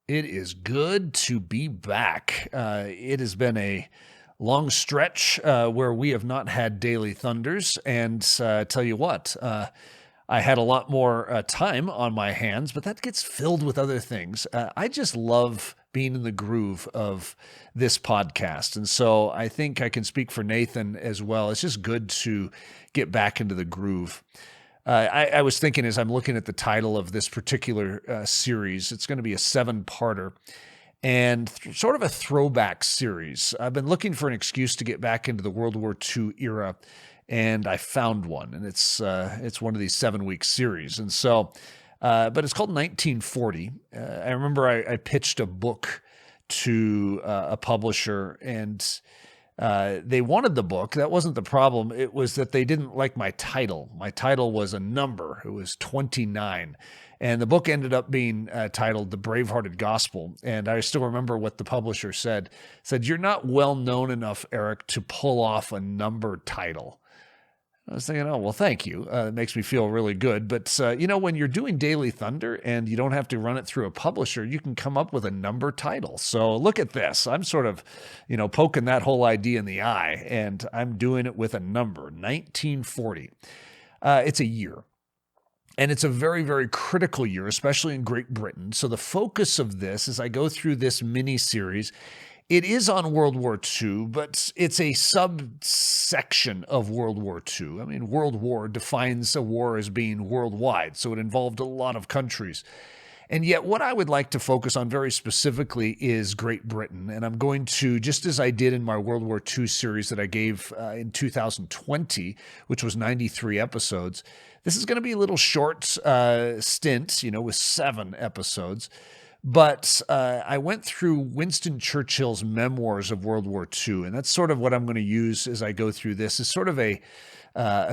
It is good to be back. It has been a long stretch where we have not had daily thunders, and tell you what, I had a lot more time on my hands, but that gets filled with other things. I just love being in the groove of this podcast, and so I think I can speak for Nathan as well. It's just good to get back into the groove. I was thinking as I'm looking at the title of this particular series, it's going to be a 7-parter and sort of a throwback series. I've been looking for an excuse to get back into the World War II era, and I found one, and it's one of these 7-week series. And so, but it's called 1940. I remember I pitched a book to a publisher, and they wanted the book. That wasn't the problem. It was that they didn't like my title. My title was a number. It was 29. And the book ended up being titled The Bravehearted Gospel. And I still remember what the publisher said. You're not well known enough, Eric, to pull off a number title. I was thinking, oh, well, thank you. It makes me feel really good. But, when you're doing Daily Thunder and you don't have to run it through a publisher, you can come up with a number title. So look at this. I'm sort of, poking that whole idea in the eye, and I'm doing it with a number, 1940. It's a year. And it's a very, very critical year, especially in Great Britain. So the focus of this, as I go through this mini-series, it is on World War II, but it's a subsection of World War II. I mean, World War defines a war as being worldwide, so it involved a lot of countries. And yet what I would like to focus on very specifically is Great Britain. And I'm going to, just as I did in my World War II series that I gave in 2020, which was 93 episodes, this is going to be a little short stint, with 7 episodes. But I went through Winston Churchill's memoirs of World War II, and that's sort of what I'm going to use as I go through this. Is sort of a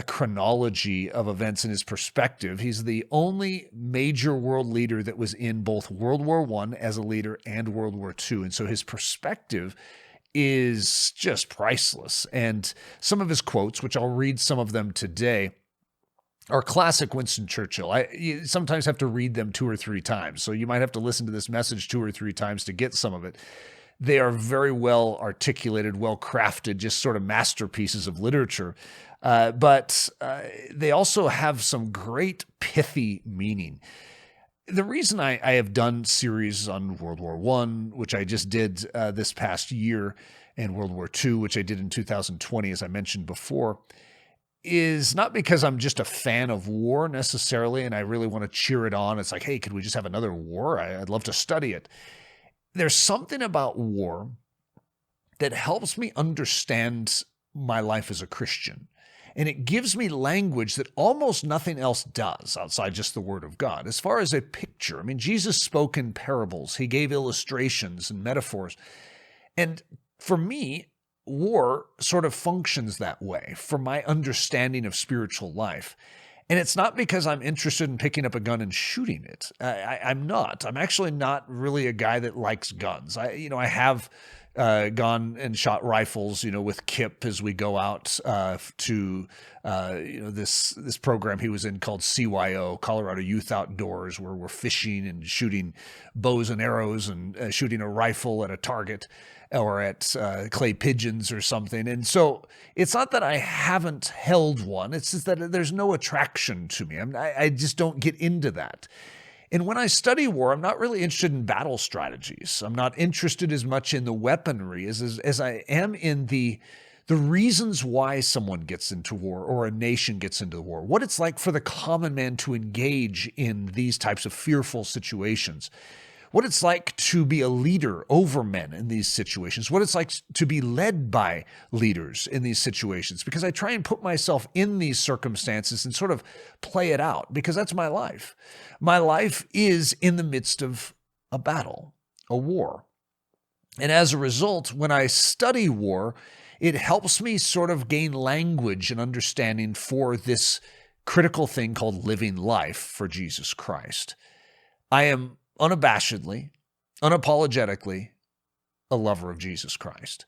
chronology of events in his perspective. He's the only major world leader that was in both World War I as a leader and World War II, and so his perspective is just priceless. And some of his quotes, which I'll read some of them today, are classic Winston Churchill. You sometimes have to read them 2 or 3 times, so you might have to listen to this message 2 or 3 times to get some of it. They are very well articulated, well crafted, just sort of masterpieces of literature. But they also have some great pithy meaning. The reason I have done series on World War I, which I just did this past year, and World War II, which I did in 2020, as I mentioned before, is not because I'm just a fan of war necessarily, and I really want to cheer it on. It's like, hey, could we just have another war? I'd love to study it. There's something about war that helps me understand my life as a Christian. And it gives me language that almost nothing else does outside just the Word of God. As far as a picture, I mean, Jesus spoke in parables. He gave illustrations and metaphors. And for me, war sort of functions that way for my understanding of spiritual life. And it's not because I'm interested in picking up a gun and shooting it. I'm not. I'm actually not really a guy that likes guns. I have gone and shot rifles, with Kip as we go out to, this program he was in called CYO, Colorado Youth Outdoors, where we're fishing and shooting bows and arrows and shooting a rifle at a target or at clay pigeons or something. And so it's not that I haven't held one. It's just that there's no attraction to me. I just don't get into that. And when I study war, I'm not really interested in battle strategies. I'm not interested as much in the weaponry as I am in the reasons why someone gets into war or a nation gets into war, what it's like for the common man to engage in these types of fearful situations, what it's like to be a leader over men in these situations, what it's like to be led by leaders in these situations, because I try and put myself in these circumstances and sort of play it out, because that's my life. My life is in the midst of a battle, a war. And as a result, when I study war, it helps me sort of gain language and understanding for this critical thing called living life for Jesus Christ. I am unabashedly, unapologetically a lover of Jesus Christ.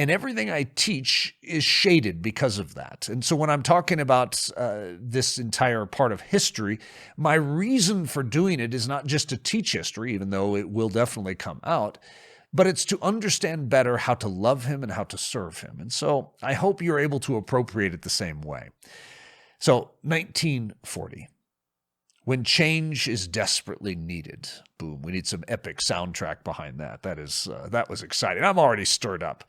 And everything I teach is shaded because of that. And so when I'm talking about this entire part of history, my reason for doing it is not just to teach history, even though it will definitely come out, but it's to understand better how to love him and how to serve him. And so I hope you're able to appropriate it the same way. So 1940. When change is desperately needed. Boom. We need some epic soundtrack behind that. That was exciting. I'm already stirred up.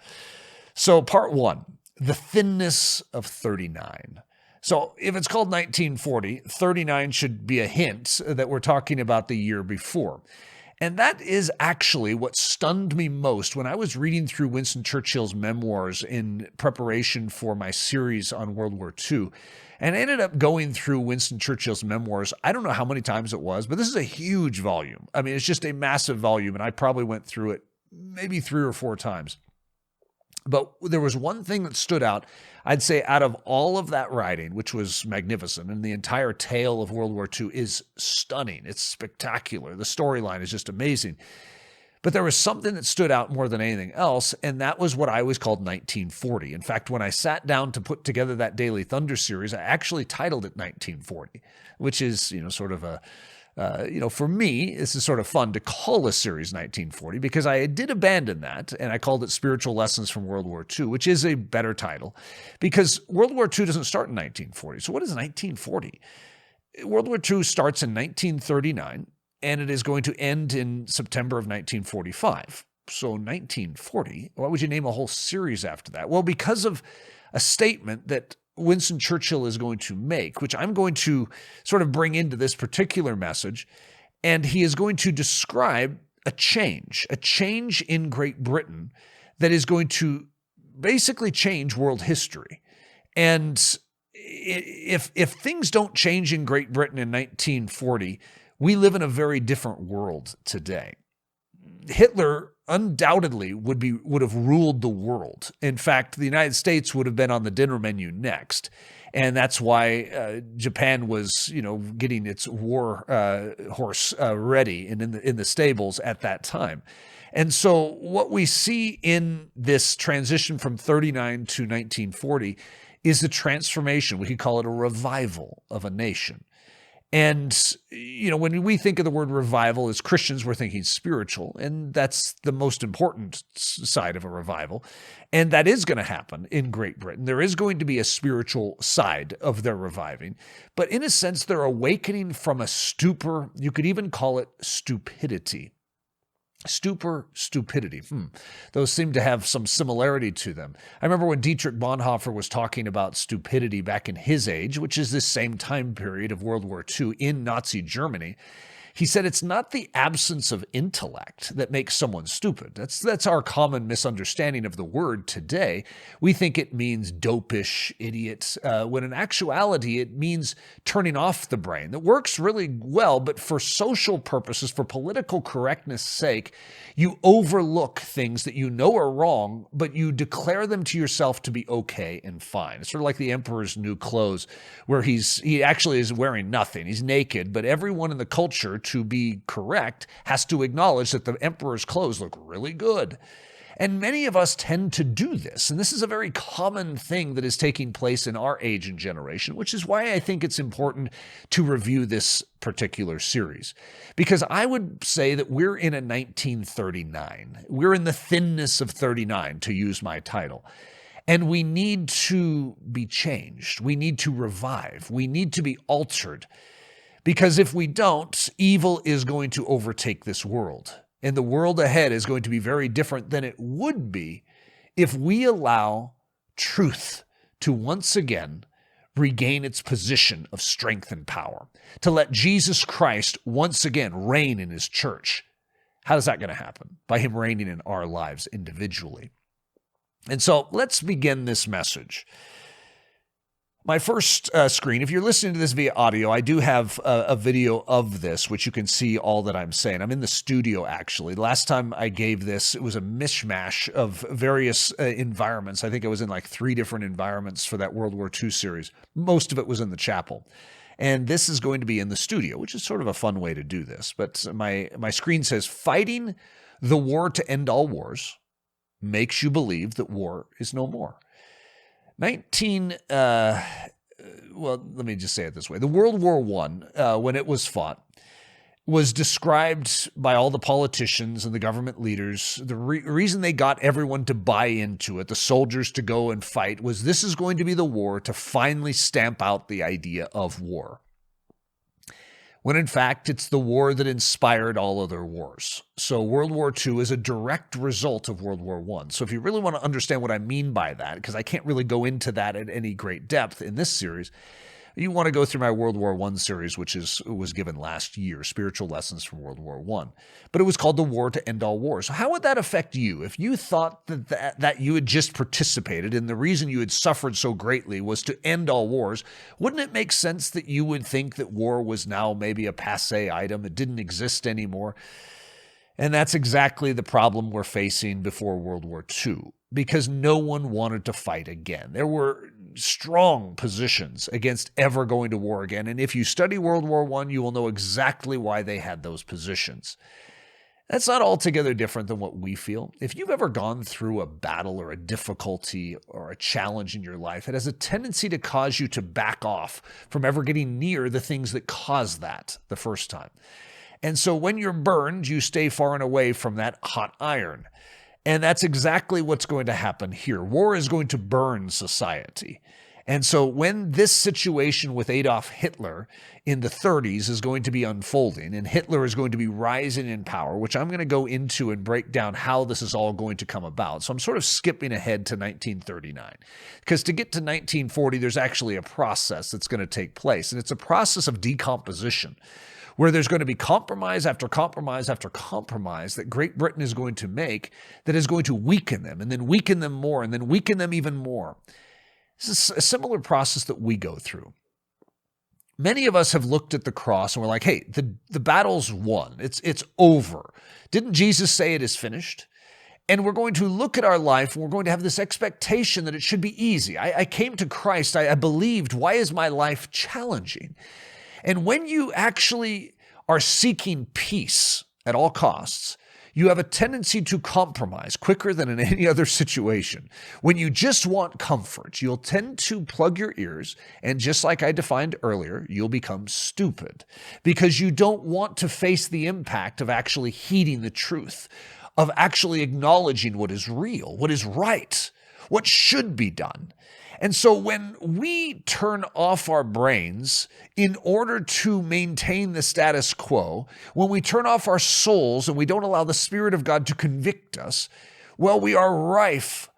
So part 1, the thinness of 39. So if it's called 1940, 39 should be a hint that we're talking about the year before. And that is actually what stunned me most when I was reading through Winston Churchill's memoirs in preparation for my series on World War II. And I ended up going through Winston Churchill's memoirs. I don't know how many times it was, but this is a huge volume. I mean, it's just a massive volume, and I probably went through it maybe 3 or 4 times. But there was one thing that stood out, I'd say, out of all of that writing, which was magnificent, and the entire tale of World War II is stunning. It's spectacular. The storyline is just amazing. But there was something that stood out more than anything else, and that was what I always called 1940. In fact, when I sat down to put together that Daily Thunder series, I actually titled it 1940, which is, sort of a, for me, this is sort of fun to call a series 1940 because I did abandon that, and I called it Spiritual Lessons from World War II, which is a better title because World War II doesn't start in 1940. So what is 1940? World War II starts in 1939. And it is going to end in September of 1945. So 1940, why would you name a whole series after that? Well, because of a statement that Winston Churchill is going to make, which I'm going to sort of bring into this particular message. And he is going to describe a change in Great Britain that is going to basically change world history. And if things don't change in Great Britain in 1940, we live in a very different world today. Hitler undoubtedly would have ruled the world. In fact, the United States would have been on the dinner menu next. And that's why Japan was, getting its war horse ready and in the stables at that time. And so what we see in this transition from 39 to 1940 is the transformation. We could call it a revival of a nation. And, when we think of the word revival as Christians, we're thinking spiritual, and that's the most important side of a revival. And that is going to happen in Great Britain. There is going to be a spiritual side of their reviving. But in a sense, they're awakening from a stupor. You could even call it stupidity. Stupor, stupidity. Those seem to have some similarity to them. I remember when Dietrich Bonhoeffer was talking about stupidity back in his age, which is this same time period of World War II in Nazi Germany. He said it's not the absence of intellect that makes someone stupid. That's our common misunderstanding of the word today. We think it means dopish, idiot, when in actuality it means turning off the brain. That works really well, but for social purposes, for political correctness' sake, you overlook things that you know are wrong, but you declare them to yourself to be okay and fine. It's sort of like the emperor's new clothes, where he actually is wearing nothing. He's naked, but everyone in the culture, to be correct, has to acknowledge that the emperor's clothes look really good. And many of us tend to do this. And this is a very common thing that is taking place in our age and generation, which is why I think it's important to review this particular series. Because I would say that we're in a 1939. We're in the thinness of 39, to use my title. And we need to be changed. We need to revive. We need to be altered. Because if we don't, evil is going to overtake this world. And the world ahead is going to be very different than it would be if we allow truth to once again regain its position of strength and power, to let Jesus Christ once again reign in his church. How is that going to happen? By him reigning in our lives individually. And so let's begin this message. My first screen, if you're listening to this via audio, I do have a video of this, which you can see all that I'm saying. I'm in the studio, actually. Last time I gave this, it was a mishmash of various environments. I think I was in like 3 different environments for that World War II series. Most of it was in the chapel. And this is going to be in the studio, which is sort of a fun way to do this. But my screen says, Fighting the War to End All Wars, makes you believe that war is no more. Let me just say it this way. The World War I, when it was fought, was described by all the politicians and the government leaders. The reason they got everyone to buy into it, the soldiers to go and fight, was this is going to be the war to finally stamp out the idea of war. When in fact, it's the war that inspired all other wars. So World War II is a direct result of World War I. So if you really want to understand what I mean by that, because I can't really go into that at any great depth in this series, you want to go through my World War I series, which was given last year, Spiritual Lessons from World War I. But it was called The War to End All Wars. So how would that affect you? If you thought that you had just participated and the reason you had suffered so greatly was to end all wars, wouldn't it make sense that you would think that war was now maybe a passé item? It didn't exist anymore. And that's exactly the problem we're facing before World War II, because no one wanted to fight again. There were strong positions against ever going to war again. And if you study World War I, you will know exactly why they had those positions. That's not altogether different than what we feel. If you've ever gone through a battle or a difficulty or a challenge in your life, it has a tendency to cause you to back off from ever getting near the things that caused that the first time. And so when you're burned, you stay far and away from that hot iron. And that's exactly what's going to happen here. War is going to burn society. And so when this situation with Adolf Hitler in the 30s is going to be unfolding, and Hitler is going to be rising in power, which I'm going to go into and break down how this is all going to come about. So I'm sort of skipping ahead to 1939. Because to get to 1940, there's actually a process that's going to take place. And it's a process of decomposition, where there's going to be compromise after compromise after compromise that Great Britain is going to make that is going to weaken them, and then weaken them more, and then weaken them even more. This is a similar process that we go through. Many of us have looked at the cross and we're like, hey, the battle's won. It's over. Didn't Jesus say it is finished? And we're going to look at our life and we're going to have this expectation that it should be easy. I came to Christ. I believed. Why is my life challenging? And when you actually are seeking peace at all costs, you have a tendency to compromise quicker than in any other situation. When you just want comfort, you'll tend to plug your ears, and just like I defined earlier, you'll become stupid because you don't want to face the impact of actually heeding the truth, of actually acknowledging what is real, what is right, what should be done. And so when we turn off our brains in order to maintain the status quo, when we turn off our souls and we don't allow the Spirit of God to convict us, well, we are rife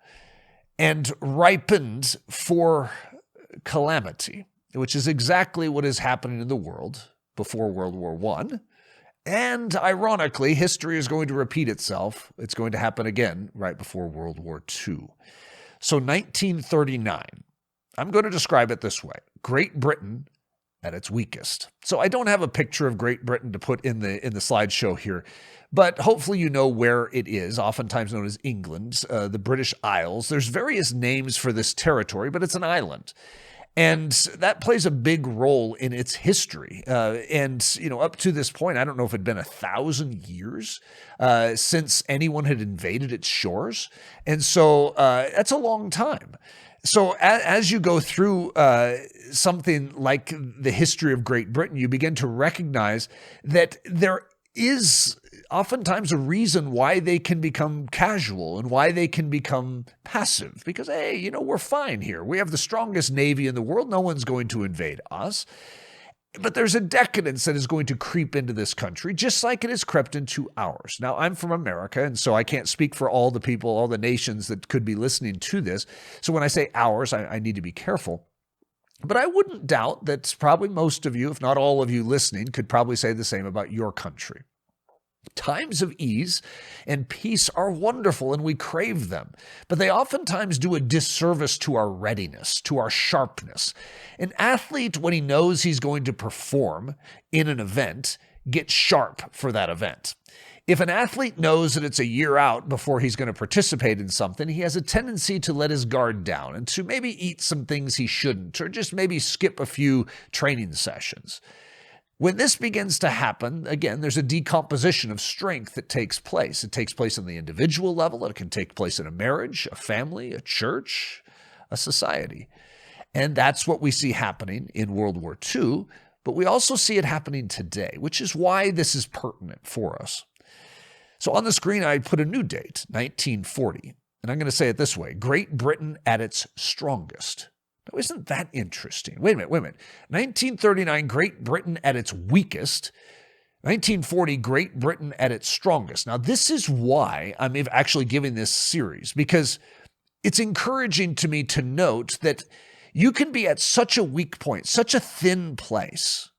and ripened for calamity, which is exactly what is happening in the world before World War I. And ironically, history is going to repeat itself. It's going to happen again right before World War II. So 1939, I'm going to describe it this way. Great Britain at its weakest. So I don't have a picture of Great Britain to put in the slideshow here, but hopefully you know where it is, oftentimes known as England, the British Isles. There's various names for this territory, but it's an island. And that plays a big role in its history. And, up to this point, I don't know if it had been 1,000 years since anyone had invaded its shores. And so that's a long time. So as you go through something like the history of Great Britain, you begin to recognize that there is oftentimes a reason why they can become casual and why they can become passive. Because, hey, we're fine here. We have the strongest navy in the world. No one's going to invade us. But there's a decadence that is going to creep into this country, just like it has crept into ours. Now, I'm from America, and so I can't speak for all the people, all the nations that could be listening to this. So when I say ours, I need to be careful. But I wouldn't doubt that probably most of you, if not all of you listening, could probably say the same about your country. Times of ease and peace are wonderful and we crave them, but they oftentimes do a disservice to our readiness, to our sharpness. An athlete, when he knows he's going to perform in an event, gets sharp for that event. If an athlete knows that it's a year out before he's going to participate in something, he has a tendency to let his guard down and to maybe eat some things he shouldn't, or just maybe skip a few training sessions. When this begins to happen, again, there's a decomposition of strength that takes place. It takes place on the individual level. It can take place in a marriage, a family, a church, a society. And that's what we see happening in World War II, but we also see it happening today, which is why this is pertinent for us. So on the screen, I put a new date, 1940. And I'm going to say it this way: Great Britain at its strongest. Now, isn't that interesting? Wait a minute. 1939, Great Britain at its weakest. 1940, Great Britain at its strongest. Now, this is why I'm actually giving this series, because it's encouraging to me to note that you can be at such a weak point, such a thin place,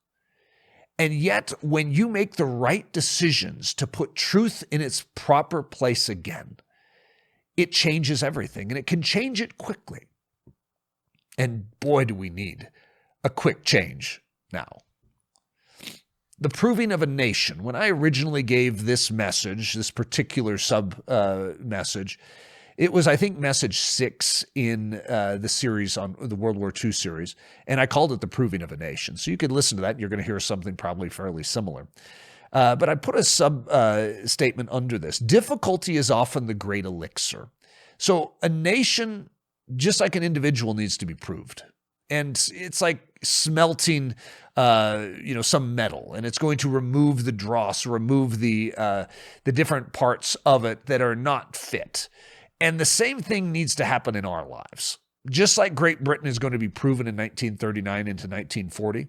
and yet when you make the right decisions to put truth in its proper place again, it changes everything, and it can change it quickly. And boy, do we need a quick change now. The proving of a nation. When I originally gave this message, this particular message, it was, I think, message 6 in the series on the World War II series, and I called it the proving of a nation. So you could listen to that, and you're going to hear something probably fairly similar. But I put a statement under this. Difficulty is often the great elixir. So a nation, just like an individual, needs to be proved. And it's like smelting, some metal, and it's going to remove the dross, remove the different parts of it that are not fit. And the same thing needs to happen in our lives. Just like Great Britain is going to be proven in 1939 into 1940,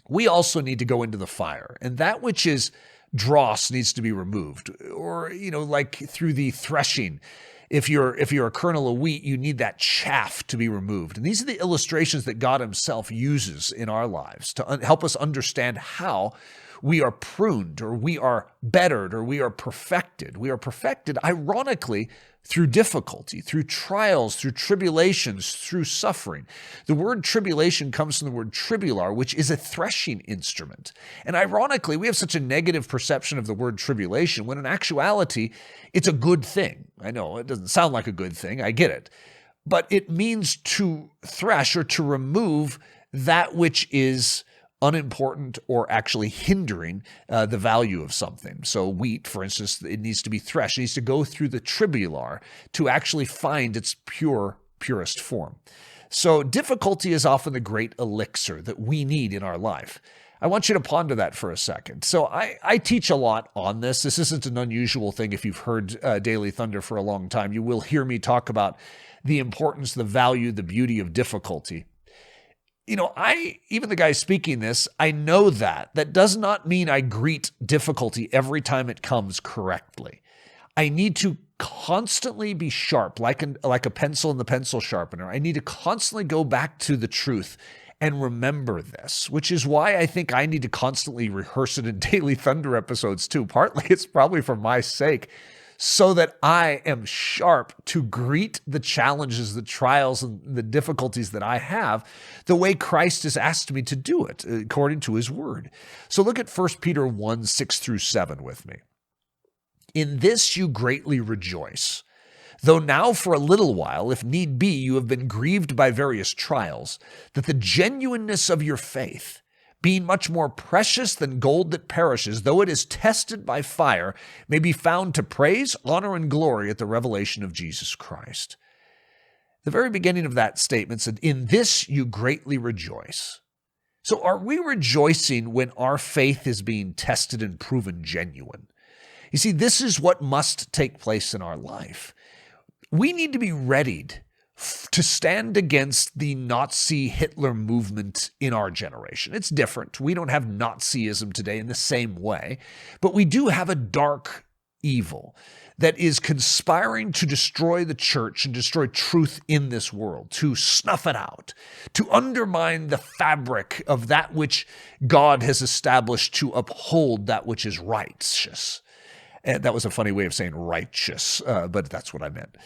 we also need to go into the fire. And that which is dross needs to be removed. Or, like through the threshing. If you're a kernel of wheat, you need that chaff to be removed. And these are the illustrations that God himself uses in our lives to help us understand how we are pruned, or we are bettered, or we are perfected. We are perfected, ironically, through difficulty, through trials, through tribulations, through suffering. The word tribulation comes from the word tribular, which is a threshing instrument. And ironically, we have such a negative perception of the word tribulation, when in actuality, it's a good thing. I know it doesn't sound like a good thing. I get it. But it means to thresh, or to remove that which is unimportant or actually hindering the value of something. So wheat, for instance, it needs to be threshed. It needs to go through the tribular to actually find its purest form. So difficulty is often the great elixir that we need in our life. I want you to ponder that for a second. So I teach a lot on this. This isn't an unusual thing. If you've heard Daily Thunder for a long time, you will hear me talk about the importance, the value, the beauty of difficulty. Even the guy speaking this, I know that. That does not mean I greet difficulty every time it comes correctly. I need to constantly be sharp, like a pencil in the pencil sharpener. I need to constantly go back to the truth and remember this, which is why I think I need to constantly rehearse it in Daily Thunder episodes too. Partly it's probably for my sake, so that I am sharp to greet the challenges, the trials, and the difficulties that I have the way Christ has asked me to do it, according to his word. So look at 1 Peter 1, 6-7 with me. In this you greatly rejoice, though now for a little while, if need be, you have been grieved by various trials, that the genuineness of your faith, being much more precious than gold that perishes, though it is tested by fire, may be found to praise, honor, and glory at the revelation of Jesus Christ. The very beginning of that statement said, in this you greatly rejoice. So are we rejoicing when our faith is being tested and proven genuine? You see, this is what must take place in our life. We need to be readied to stand against the Nazi Hitler movement in our generation. It's different. We don't have Nazism today in the same way, but we do have a dark evil that is conspiring to destroy the church and destroy truth in this world, to snuff it out, to undermine the fabric of that which God has established to uphold that which is righteous. And that was a funny way of saying righteous, but that's what I meant.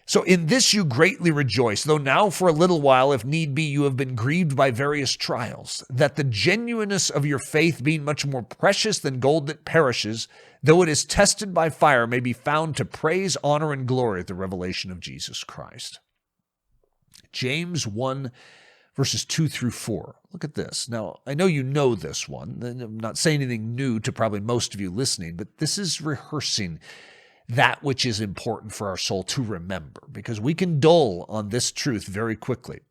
So in this you greatly rejoice, though now for a little while, if need be, you have been grieved by various trials, that the genuineness of your faith, being much more precious than gold that perishes, though it is tested by fire, may be found to praise, honor, and glory at the revelation of Jesus Christ. James 1, verses 2 through 4. Look at this. Now, I know you know this one. I'm not saying anything new to probably most of you listening, but this is rehearsing that which is important for our soul to remember, because we can dull on this truth very quickly.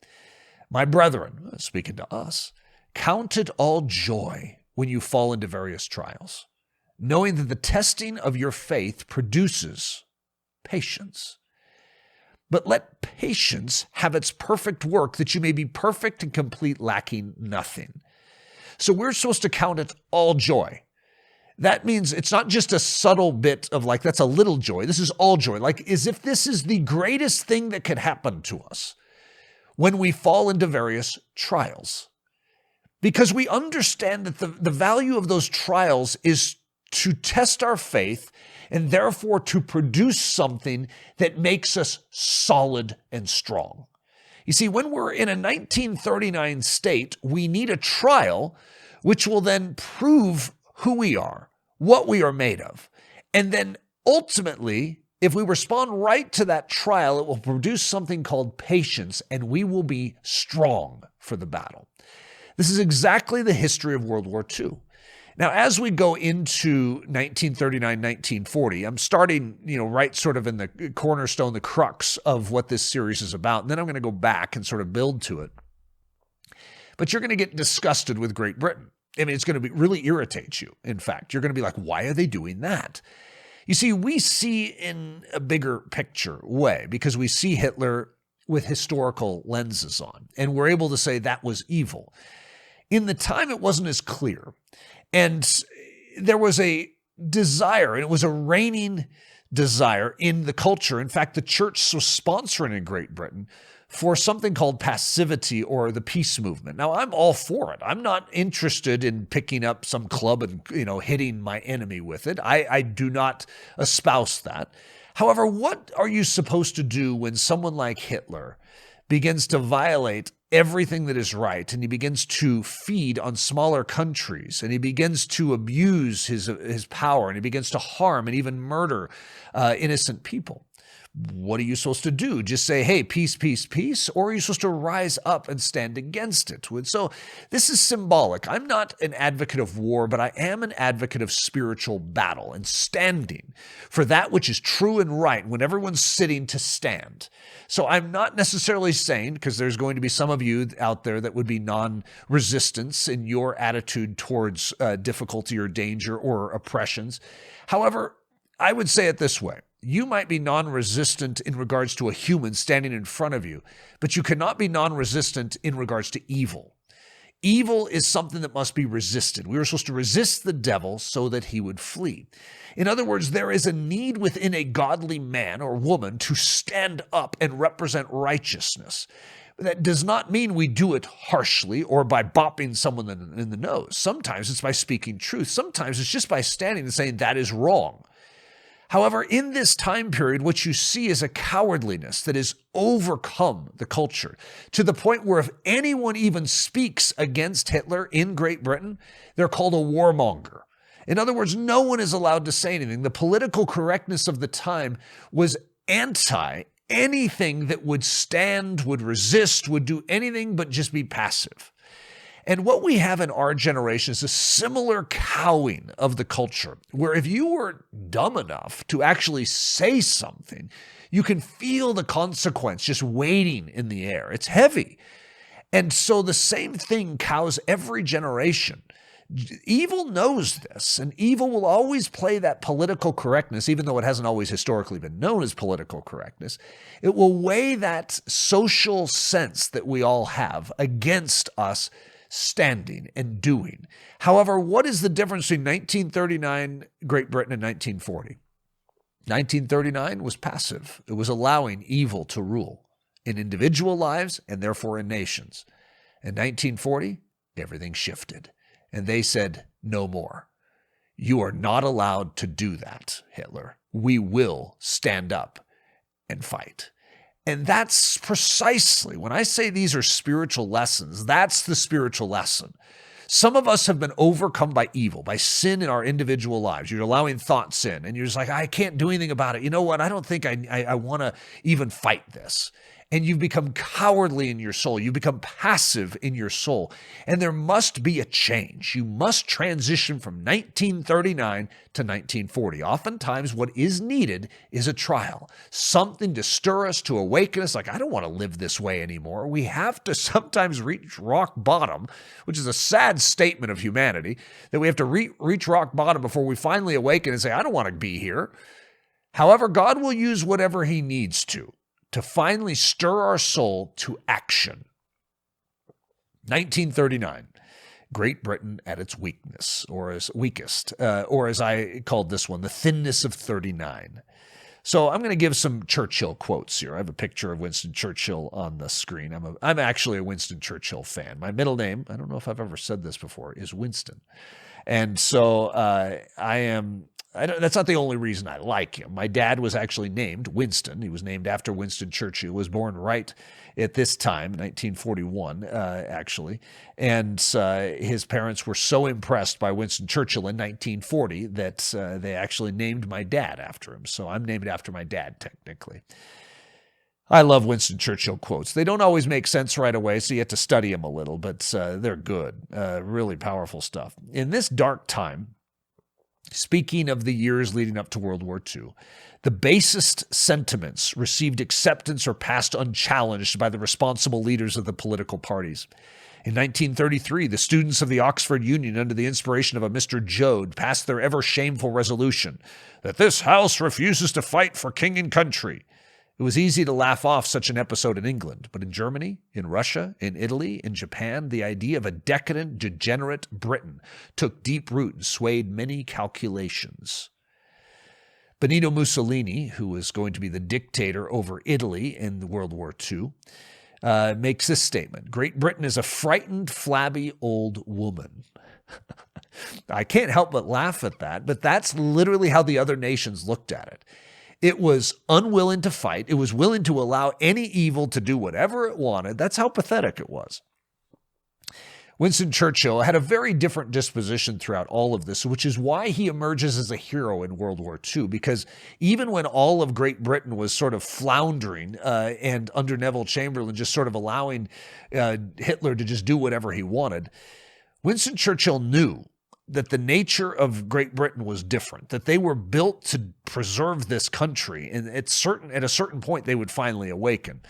My brethren, speaking to us, count it all joy when you fall into various trials, knowing that the testing of your faith produces patience. But let patience have its perfect work, that you may be perfect and complete, lacking nothing. So we're supposed to count it all joy. That means it's not just a subtle bit of like, that's a little joy. This is all joy. Like as if this is the greatest thing that could happen to us when we fall into various trials. Because we understand that the value of those trials is to test our faith and therefore to produce something that makes us solid and strong. You see, when we're in a 1939 state, we need a trial which will then prove who we are, what we are made of. And then ultimately, if we respond right to that trial, it will produce something called patience, and we will be strong for the battle. This is exactly the history of World War II. Now, as we go into 1939, 1940, I'm starting, right sort of in the cornerstone, the crux of what this series is about. And then I'm going to go back and sort of build to it. But you're going to get disgusted with Great Britain. I mean, it's going to really irritate you. In fact, you're going to be like, why are they doing that? You see, we see in a bigger picture way, because we see Hitler with historical lenses on, and we're able to say that was evil. In the time, it wasn't as clear. And there was a desire, and it was a reigning desire in the culture. In fact, the church was sponsoring in Great Britain for something called passivity or the peace movement. Now, I'm all for it. I'm not interested in picking up some club and, hitting my enemy with it. I do not espouse that. However, what are you supposed to do when someone like Hitler begins to violate everything that is right, and he begins to feed on smaller countries, and he begins to abuse his power, and he begins to harm and even murder innocent people? What are you supposed to do? Just say, hey, peace, peace, peace? Or are you supposed to rise up and stand against it? So this is symbolic. I'm not an advocate of war, but I am an advocate of spiritual battle and standing for that which is true and right when everyone's sitting to stand. So I'm not necessarily saying, because there's going to be some of you out there that would be non-resistance in your attitude towards difficulty or danger or oppressions. However, I would say it this way. You might be non-resistant in regards to a human standing in front of you, but you cannot be non-resistant in regards to evil. Evil is something that must be resisted. We were supposed to resist the devil so that he would flee. In other words, there is a need within a godly man or woman to stand up and represent righteousness. That does not mean we do it harshly or by bopping someone in the nose. Sometimes it's by speaking truth. Sometimes it's just by standing and saying that is wrong. However, in this time period, what you see is a cowardliness that has overcome the culture to the point where if anyone even speaks against Hitler in Great Britain, they're called a warmonger. In other words, no one is allowed to say anything. The political correctness of the time was anti anything that would stand, would resist, would do anything but just be passive. And what we have in our generation is a similar cowing of the culture, where if you were dumb enough to actually say something, you can feel the consequence just waiting in the air. It's heavy. And so the same thing cows every generation. Evil knows this, and evil will always play that political correctness, even though it hasn't always historically been known as political correctness. It will weigh that social sense that we all have against us standing and doing. However, what is the difference between 1939 Great Britain and 1940? 1939 was passive. It was allowing evil to rule in individual lives and therefore in nations. In 1940, everything shifted. And they said, no more. You are not allowed to do that, Hitler. We will stand up and fight. And that's precisely, when I say these are spiritual lessons, that's the spiritual lesson. Some of us have been overcome by evil, by sin in our individual lives. You're allowing thoughts in, and you're just like, I can't do anything about it. You know what? I don't think I want to even fight this. and you've become cowardly in your soul. You become passive in your soul. And there must be a change. You must transition from 1939 to 1940. Oftentimes, what is needed is a trial, something to stir us, to awaken us. Like, I don't want to live this way anymore. We have to sometimes reach rock bottom, which is a sad statement of humanity, that we have to reach rock bottom before we finally awaken and say, I don't want to be here. However, God will use whatever he needs to finally stir our soul to action. 1939, Great Britain at its weakness, or as weakest, or as I called this one, the thinness of 39. So I'm going to give some Churchill quotes here. I have a picture of Winston Churchill on the screen. I'm actually a Winston Churchill fan. My middle name, I don't know if I've ever said this before, is Winston. And so that's not the only reason I like him. My dad was actually named Winston. He was named after Winston Churchill, who was born right at this time, 1941, actually. And his parents were so impressed by Winston Churchill in 1940 that they actually named my dad after him. So I'm named after my dad, technically. I love Winston Churchill quotes. They don't always make sense right away, so you have to study them a little, but they're good, really powerful stuff. In this dark time, speaking of the years leading up to World War II, the basest sentiments received acceptance or passed unchallenged by the responsible leaders of the political parties. In 1933, the students of the Oxford Union, under the inspiration of a Mr. Joad, passed their ever shameful resolution that this House refuses to fight for king and country. It was easy to laugh off such an episode in England, but in Germany, in Russia, in Italy, in Japan, the idea of a decadent, degenerate Britain took deep root and swayed many calculations. Benito Mussolini, who was going to be the dictator over Italy in World War II, makes this statement: Great Britain is a frightened, flabby old woman. I can't help but laugh at that, but that's literally how the other nations looked at it. It was unwilling to fight. It was willing to allow any evil to do whatever it wanted. That's how pathetic it was. Winston Churchill had a very different disposition throughout all of this, which is why he emerges as a hero in World War II, because even when all of Great Britain was sort of floundering and under Neville Chamberlain just sort of allowing Hitler to just do whatever he wanted, Winston Churchill knew that the nature of Great Britain was different, that they were built to preserve this country, and at a certain point they would finally awaken.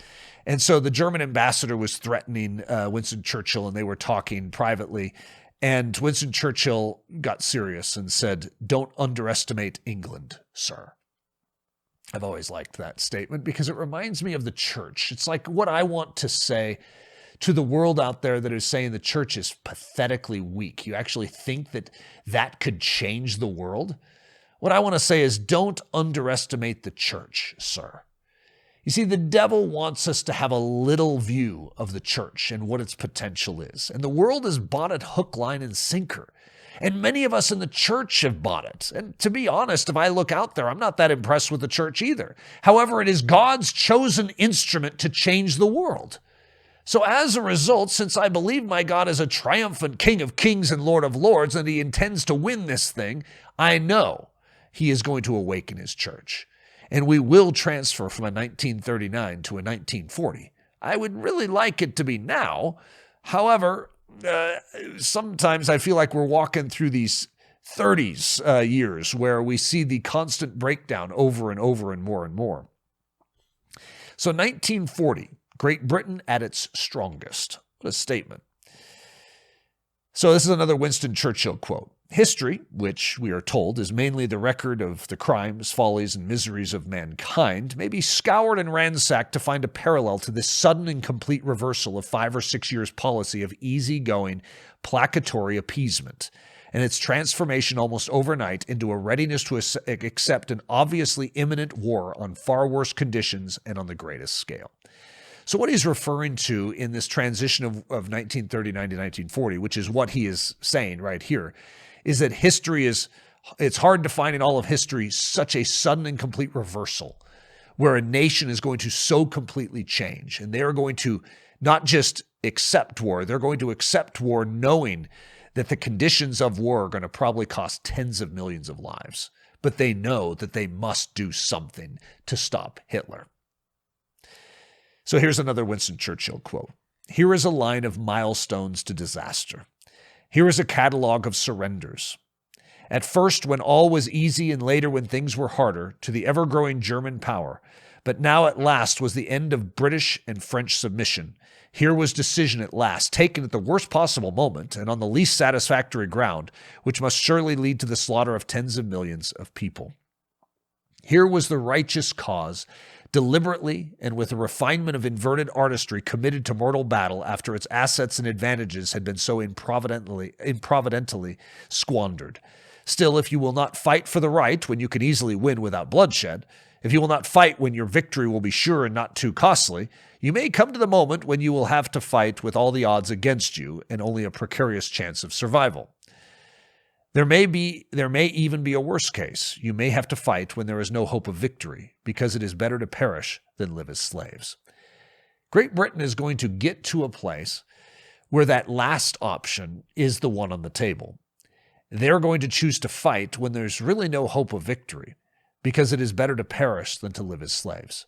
And so the German ambassador was threatening Winston Churchill, and they were talking privately, and Winston Churchill got serious and said, "Don't underestimate England, sir." I've always liked that statement because it reminds me of the church. It's like what I want to say to the world out there that is saying the church is pathetically weak. You actually think that that could change the world? What I want to say is, don't underestimate the church, sir. You see, the devil wants us to have a little view of the church and what its potential is. And the world has bought it hook, line, and sinker. And many of us in the church have bought it. And to be honest, if I look out there, I'm not that impressed with the church either. However, it is God's chosen instrument to change the world. So as a result, since I believe my God is a triumphant King of kings and Lord of lords, and he intends to win this thing, I know he is going to awaken his church. And we will transfer from a 1939 to a 1940. I would really like it to be now. However, sometimes I feel like we're walking through these 30s years where we see the constant breakdown over and over and more and more. So 1940. Great Britain at its strongest. What a statement. So this is another Winston Churchill quote. History, which we are told is mainly the record of the crimes, follies, and miseries of mankind, may be scoured and ransacked to find a parallel to this sudden and complete reversal of 5 or 6 years' policy of easygoing, placatory appeasement, and its transformation almost overnight into a readiness to accept an obviously imminent war on far worse conditions and on the greatest scale. So what he's referring to in this transition of 1939 to 1940, which is what he is saying right here, is that it's hard to find in all of history such a sudden and complete reversal where a nation is going to so completely change. And they're going to not just accept war, they're going to accept war knowing that the conditions of war are going to probably cost tens of millions of lives. But they know that they must do something to stop Hitler. So here's another Winston Churchill quote. Here is a line of milestones to disaster. Here is a catalog of surrenders. At first, when all was easy, and later when things were harder, to the ever-growing German power. But now at last was the end of British and French submission. Here was decision at last, taken at the worst possible moment and on the least satisfactory ground, which must surely lead to the slaughter of tens of millions of people. Here was the righteous cause, deliberately and with a refinement of inverted artistry committed to mortal battle after its assets and advantages had been so improvidently squandered. Still, if you will not fight for the right when you can easily win without bloodshed, if you will not fight when your victory will be sure and not too costly, you may come to the moment when you will have to fight with all the odds against you and only a precarious chance of survival. There may even be a worse case. You may have to fight when there is no hope of victory, because it is better to perish than live as slaves. Great Britain is going to get to a place where that last option is the one on the table. They're going to choose to fight when there's really no hope of victory, because it is better to perish than to live as slaves.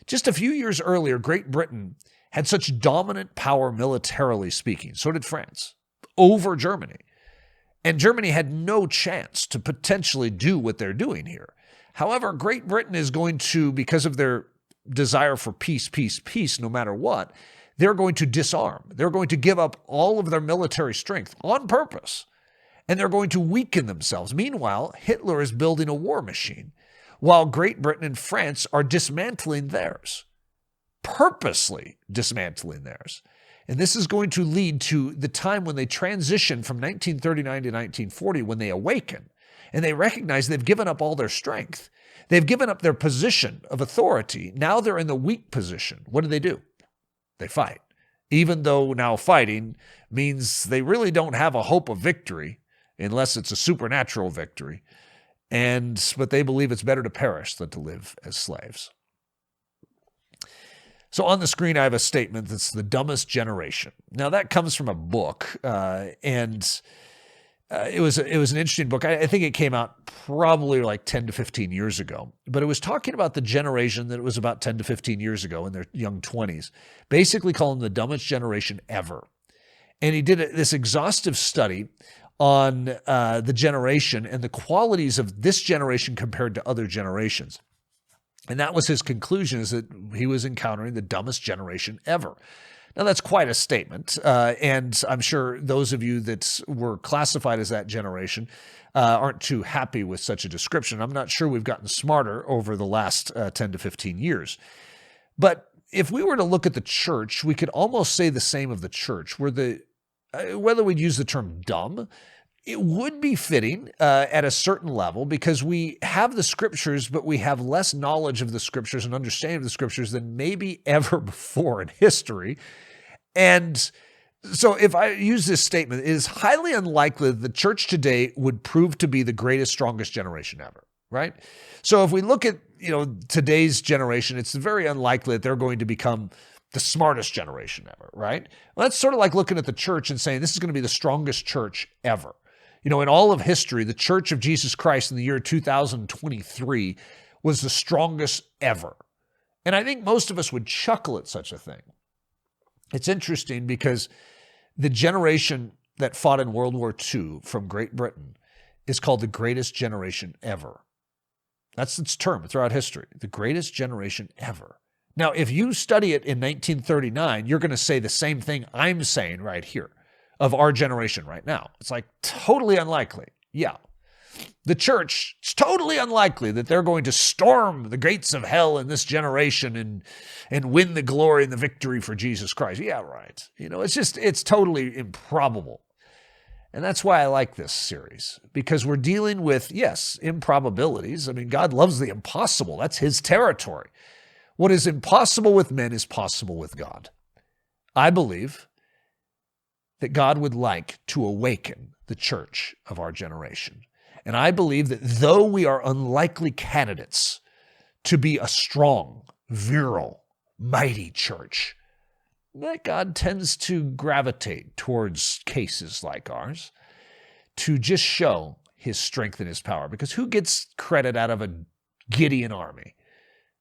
Just a few years earlier, Great Britain had such dominant power militarily speaking, so did France, over Germany. And Germany had no chance to potentially do what they're doing here. However, Great Britain is going to, because of their desire for peace, no matter what, they're going to disarm. They're going to give up all of their military strength on purpose. And they're going to weaken themselves. Meanwhile, Hitler is building a war machine, while Great Britain and France are dismantling theirs, purposely dismantling theirs. And this is going to lead to the time when they transition from 1939 to 1940, when they awaken and they recognize they've given up all their strength. They've given up their position of authority. Now they're in the weak position. What do? They fight. Even though now fighting means they really don't have a hope of victory unless it's a supernatural victory. But they believe it's better to perish than to live as slaves. So on the screen, I have a statement that's the dumbest generation. Now that comes from a book, and it was an interesting book. I think it came out probably like 10 to 15 years ago, but it was talking about the generation that was about 10 to 15 years ago in their young 20s, basically calling them the dumbest generation ever. And he did this exhaustive study on the generation and the qualities of this generation compared to other generations. And that was his conclusion, is that he was encountering the dumbest generation ever. Now, that's quite a statement, and I'm sure those of you that were classified as that generation aren't too happy with such a description. I'm not sure we've gotten smarter over the last 10 to 15 years. But if we were to look at the church, we could almost say the same of the church, where whether we'd use the term dumb, it would be fitting at a certain level, because we have the scriptures, but we have less knowledge of the scriptures and understanding of the scriptures than maybe ever before in history. And so if I use this statement, it is highly unlikely that the church today would prove to be the greatest, strongest generation ever, right? So if we look at, today's generation, it's very unlikely that they're going to become the smartest generation ever, right? Well, that's sort of like looking at the church and saying this is going to be the strongest church ever. In all of history, the Church of Jesus Christ in the year 2023 was the strongest ever. And I think most of us would chuckle at such a thing. It's interesting because the generation that fought in World War II from Great Britain is called the greatest generation ever. That's its term throughout history, the greatest generation ever. Now, if you study it in 1939, you're going to say the same thing I'm saying right here of our generation right now. It's like totally unlikely. Yeah. The church, it's totally unlikely that they're going to storm the gates of hell in this generation and win the glory and the victory for Jesus Christ. Yeah, right. It's totally improbable. And that's why I like this series, because we're dealing with, yes, improbabilities. I mean, God loves the impossible. That's his territory. What is impossible with men is possible with God. I believe that God would like to awaken the church of our generation. And I believe that though we are unlikely candidates to be a strong, virile, mighty church, that God tends to gravitate towards cases like ours to just show his strength and his power. Because who gets credit out of a Gideon army?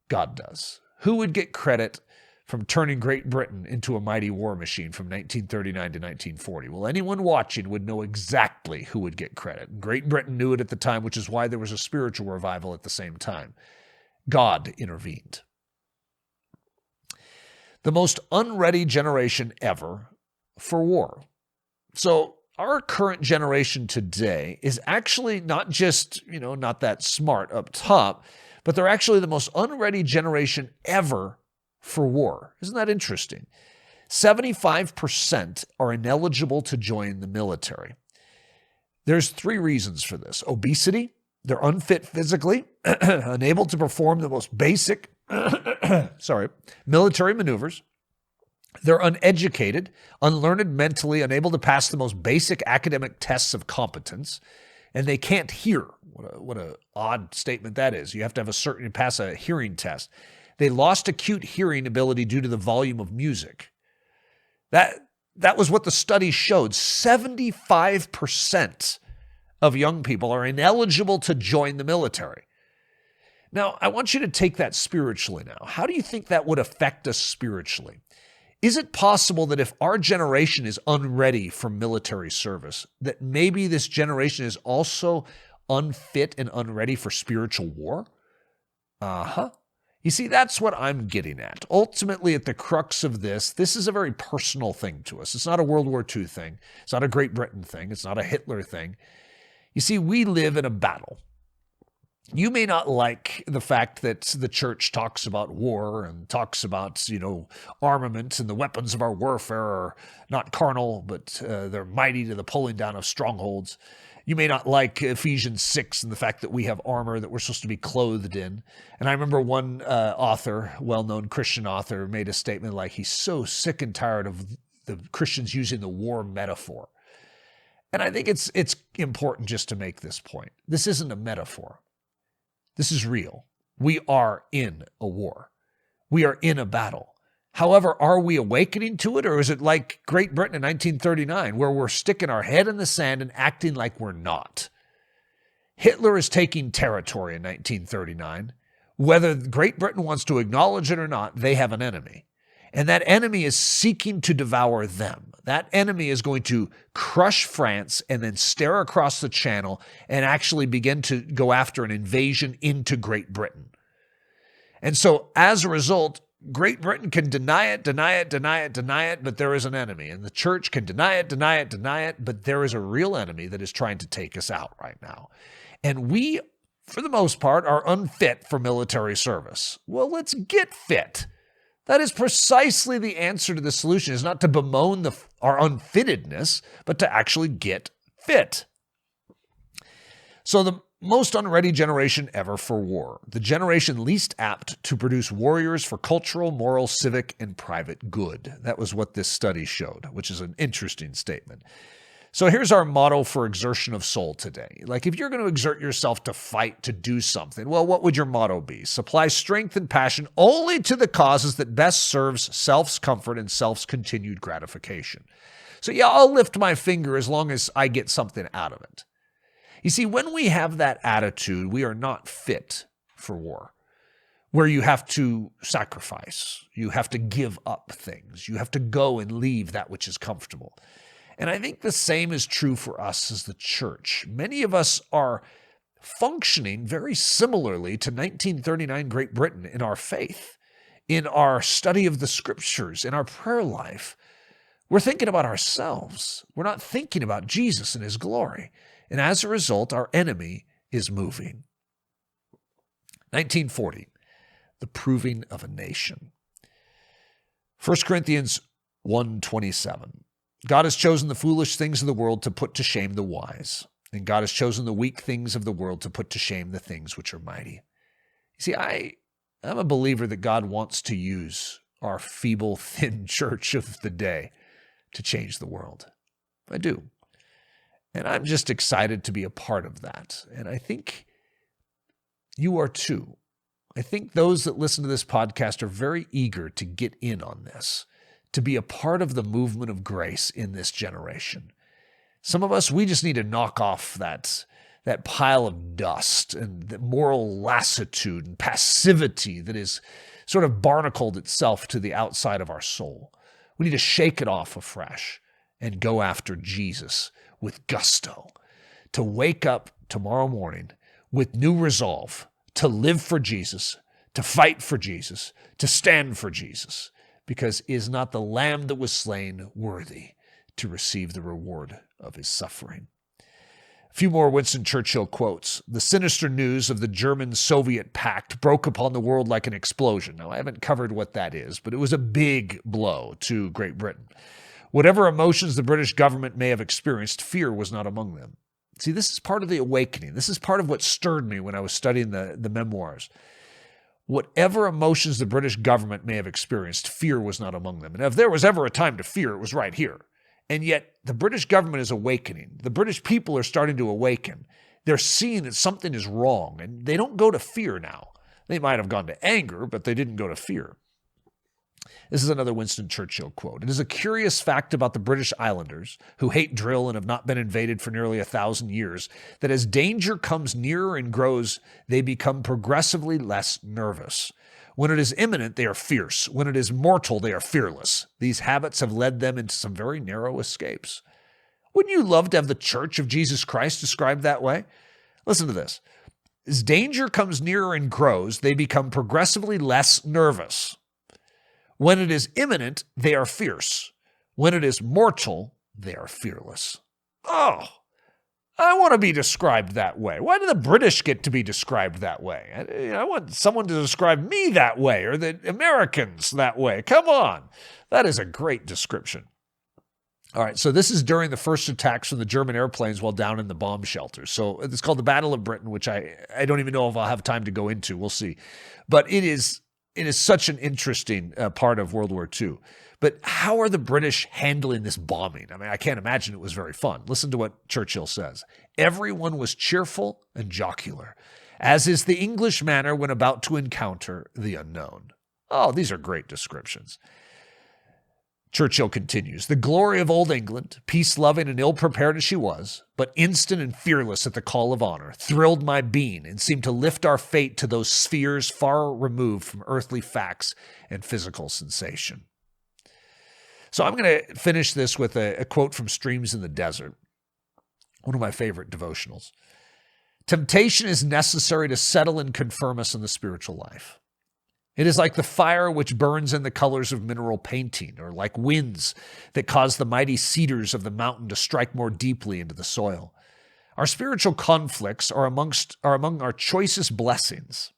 God does. Who would get credit from turning Great Britain into a mighty war machine from 1939 to 1940. Well, anyone watching would know exactly who would get credit. Great Britain knew it at the time, which is why there was a spiritual revival at the same time. God intervened. The most unready generation ever for war. So our current generation today is actually not just, not that smart up top, but they're actually the most unready generation ever for war. Isn't that interesting? 75% are ineligible to join the military. There's 3 reasons for this. Obesity, they're unfit physically, unable to perform the most basic military maneuvers. They're uneducated, unlearned mentally, unable to pass the most basic academic tests of competence, and they can't hear. What a odd statement that is. You have to have pass a hearing test. They lost acute hearing ability due to the volume of music. That was what the study showed. 75% of young people are ineligible to join the military. Now, I want you to take that spiritually now. How do you think that would affect us spiritually? Is it possible that if our generation is unready for military service, that maybe this generation is also unfit and unready for spiritual war? You see, that's what I'm getting at. Ultimately, at the crux of this is a very personal thing to us. It's not a World War II thing. It's not a Great Britain thing. It's not a Hitler thing. You see, we live in a battle. You may not like the fact that the church talks about war and talks about, armament and the weapons of our warfare are not carnal, but they're mighty to the pulling down of strongholds. You may not like Ephesians 6 and the fact that we have armor that we're supposed to be clothed in. And I remember one author, well-known Christian author, made a statement like he's so sick and tired of the Christians using the war metaphor. And I think it's important just to make this point. This isn't a metaphor. This is real. We are in a war. We are in a battle. However, are we awakening to it, or is it like Great Britain in 1939, where we're sticking our head in the sand and acting like we're not? Hitler is taking territory in 1939. Whether Great Britain wants to acknowledge it or not, they have an enemy. And that enemy is seeking to devour them. That enemy is going to crush France and then stare across the channel and actually begin to go after an invasion into Great Britain. And so as a result, Great Britain can deny it, but there is an enemy. And the church can deny it, but there is a real enemy that is trying to take us out right now. And we, for the most part, are unfit for military service. Well, let's get fit. That is precisely the answer to the solution, is not to bemoan our unfittedness, but to actually get fit. So the most unready generation ever for war, the generation least apt to produce warriors for cultural, moral, civic, and private good. That was what this study showed, which is an interesting statement. So here's our motto for exertion of soul today. Like, if you're going to exert yourself to fight, to do something, well, what would your motto be? Supply strength and passion only to the causes that best serves self's comfort and self's continued gratification. So yeah, I'll lift my finger as long as I get something out of it. You see, when we have that attitude, we are not fit for war, where you have to sacrifice, you have to give up things, you have to go and leave that which is comfortable. And I think the same is true for us as the church. Many of us are functioning very similarly to 1939 Great Britain in our faith, in our study of the scriptures, in our prayer life. We're thinking about ourselves. We're not thinking about Jesus and his glory. And as a result, our enemy is moving. 1940, the proving of a nation. 1 Corinthians 1:27. God has chosen the foolish things of the world to put to shame the wise, and God has chosen the weak things of the world to put to shame the things which are mighty. You see, I'm a believer that God wants to use our feeble, thin church of the day to change the world. I do. And I'm just excited to be a part of that. And I think you are too. I think those that listen to this podcast are very eager to get in on this, to be a part of the movement of grace in this generation. Some of us, we just need to knock off that pile of dust and the moral lassitude and passivity that is sort of barnacled itself to the outside of our soul. We need to shake it off afresh and go after Jesus with gusto, to wake up tomorrow morning with new resolve, to live for Jesus, to fight for Jesus, to stand for Jesus, because is not the Lamb that was slain worthy to receive the reward of his suffering? A few more Winston Churchill quotes. The sinister news of the German-Soviet pact broke upon the world like an explosion. Now, I haven't covered what that is, but it was a big blow to Great Britain. Whatever emotions the British government may have experienced, fear was not among them. See, this is part of the awakening. This is part of what stirred me when I was studying the memoirs. Whatever emotions the British government may have experienced, fear was not among them. And if there was ever a time to fear, it was right here. And yet, the British government is awakening. The British people are starting to awaken. They're seeing that something is wrong, and they don't go to fear now. They might have gone to anger, but they didn't go to fear. This is another Winston Churchill quote. It is a curious fact about the British Islanders, who hate drill and have not been invaded for nearly 1,000 years, that as danger comes nearer and grows, they become progressively less nervous. When it is imminent, they are fierce. When it is mortal, they are fearless. These habits have led them into some very narrow escapes. Wouldn't you love to have the Church of Jesus Christ described that way? Listen to this. As danger comes nearer and grows, they become progressively less nervous. When it is imminent, they are fierce. When it is mortal, they are fearless. Oh, I want to be described that way. Why do the British get to be described that way? I want someone to describe me that way, or the Americans that way. Come on. That is a great description. All right, so this is during the first attacks from the German airplanes while down in the bomb shelters. So it's called the Battle of Britain, which I don't even know if I'll have time to go into. We'll see. But it is such an interesting part of World War II. But how are the British handling this bombing? I mean, I can't imagine it was very fun. Listen to what Churchill says. Everyone was cheerful and jocular, as is the English manner when about to encounter the unknown. Oh, these are great descriptions. Churchill continues, the glory of old England, peace-loving and ill-prepared as she was, but instant and fearless at the call of honor, thrilled my being and seemed to lift our fate to those spheres far removed from earthly facts and physical sensation. So I'm going to finish this with a quote from Streams in the Desert, one of my favorite devotionals. Temptation is necessary to settle and confirm us in the spiritual life. It is like the fire which burns in the colors of mineral painting, or like winds that cause the mighty cedars of the mountain to strike more deeply into the soil. Our spiritual conflicts are among our choicest blessings,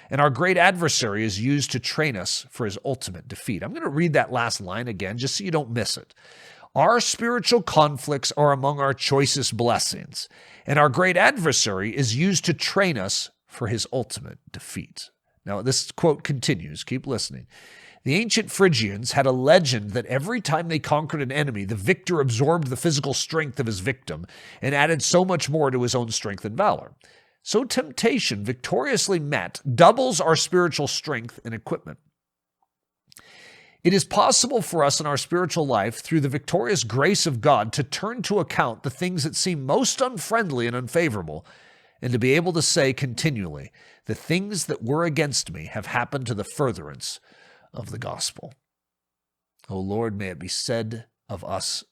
and our great adversary is used to train us for his ultimate defeat. I'm going to read that last line again, just so you don't miss it. Our spiritual conflicts are among our choicest blessings, and our great adversary is used to train us for his ultimate defeat. Now, this quote continues. Keep listening. The ancient Phrygians had a legend that every time they conquered an enemy, the victor absorbed the physical strength of his victim and added so much more to his own strength and valor. So temptation, victoriously met, doubles our spiritual strength and equipment. It is possible for us in our spiritual life, through the victorious grace of God, to turn to account the things that seem most unfriendly and unfavorable, and to be able to say continually, the things that were against me have happened to the furtherance of the gospel. O Lord, may it be said of us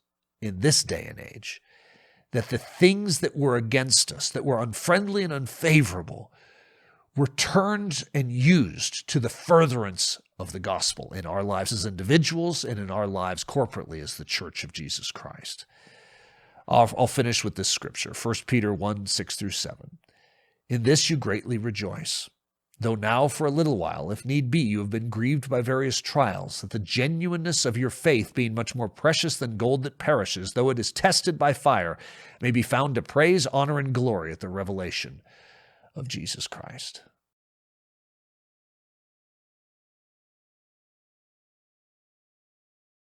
in this day and age, that the things that were against us, that were unfriendly and unfavorable, were turned and used to the furtherance of the gospel in our lives as individuals and in our lives corporately as the Church of Jesus Christ. I'll finish with this scripture, 1 Peter 1, 6-7. In this you greatly rejoice, though now for a little while, if need be, you have been grieved by various trials, that the genuineness of your faith, being much more precious than gold that perishes, though it is tested by fire, may be found to praise, honor, and glory at the revelation of Jesus Christ.